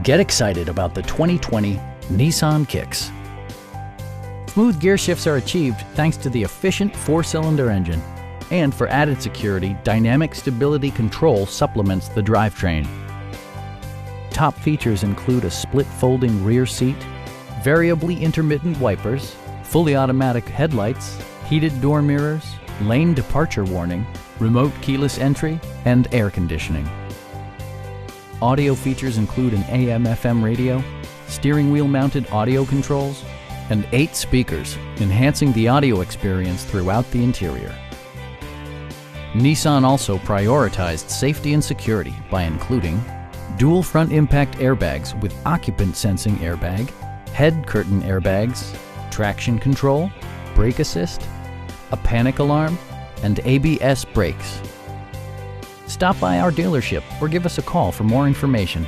Get excited about the 2020 Nissan Kicks. Smooth gear shifts are achieved thanks to the efficient 4-cylinder engine. And for added security, dynamic stability control supplements the drivetrain. Top features include a split folding rear seat, variably intermittent wipers, fully automatic headlights, heated door mirrors, lane departure warning, remote keyless entry, and air conditioning. Audio features include an AM/FM radio, steering wheel mounted audio controls, and 8 speakers, enhancing the audio experience throughout the interior. Nissan also prioritized safety and security by including dual front impact airbags with occupant sensing airbag, head curtain airbags, traction control, brake assist, a panic alarm, and ABS brakes. Stop by our dealership or give us a call for more information.